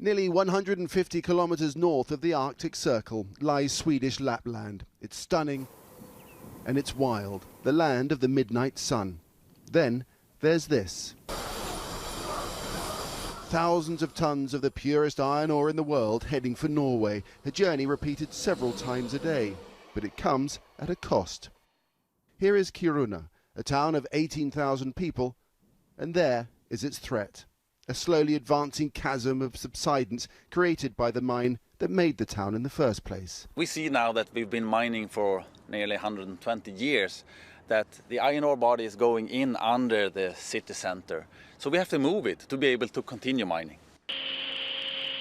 Nearly 150 kilometers north of the Arctic Circle lies Swedish Lapland. It's stunning and it's wild, the land of the midnight sun. Then there's this. Thousands of tons of the purest iron ore in the world heading for Norway, a journey repeated several times a day, but it comes at a cost. Here is Kiruna, a town of 18,000 people, and there is its threat. A slowly advancing chasm of subsidence created by the mine that made the town in the first place. We see now that we've been mining for nearly 120 years, that the iron ore body is going in under the city center. So we have to move it to be able to continue mining.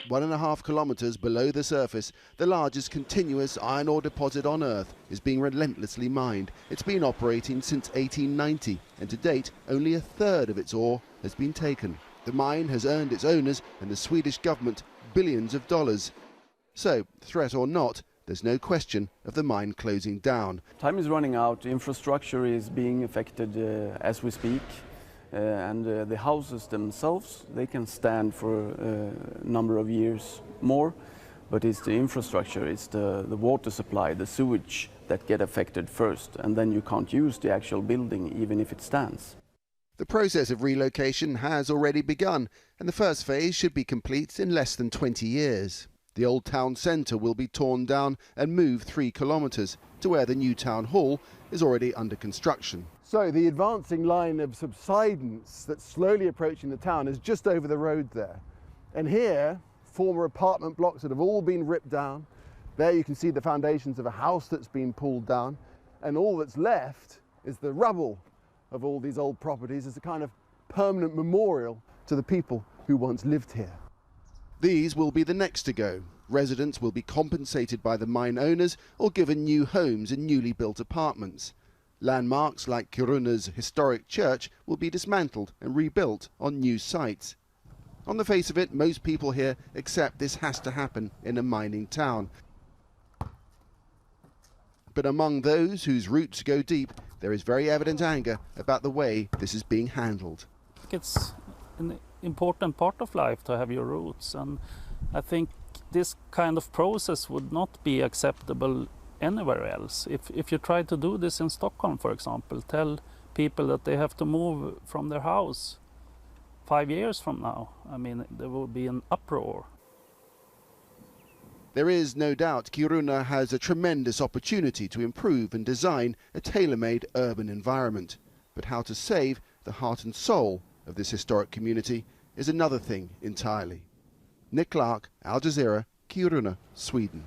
1.5 kilometers below the surface, the largest continuous iron ore deposit on Earth is being relentlessly mined. It's been operating since 1890, and to date, only a third of its ore has been taken. The mine has earned its owners and the Swedish government billions of dollars. So, threat or not, there's no question of the mine closing down. Time is running out, infrastructure is being affected as we speak, and the houses themselves, they can stand for a number of years more, but it's the infrastructure, it's the water supply, the sewage that get affected first, and then you can't use the actual building even if it stands. The process of relocation has already begun, and the first phase should be complete in less than 20 years. The old town centre will be torn down and moved 3 kilometres to where the new town hall is already under construction. So the advancing line of subsidence that's slowly approaching the town is just over the road there. And here, former apartment blocks that have all been ripped down. There you can see the foundations of a house that's been pulled down, and all that's left is the rubble of all these old properties as a kind of permanent memorial to the people who once lived here. These will be the next to go. Residents will be compensated by the mine owners or given new homes in newly built apartments. Landmarks like Kiruna's historic church will be dismantled and rebuilt on new sites. On the face of it, most people here accept this has to happen in a mining town. But among those whose roots go deep, there is very evident anger about the way this is being handled. It's an important part of life to have your roots, and I think this kind of process would not be acceptable anywhere else. If you try to do this in Stockholm, for example, tell people that they have to move from their house 5 years from now, I mean, there will be an uproar. There is no doubt Kiruna has a tremendous opportunity to improve and design a tailor-made urban environment. But how to save the heart and soul of this historic community is another thing entirely. Nick Clark, Al Jazeera, Kiruna, Sweden.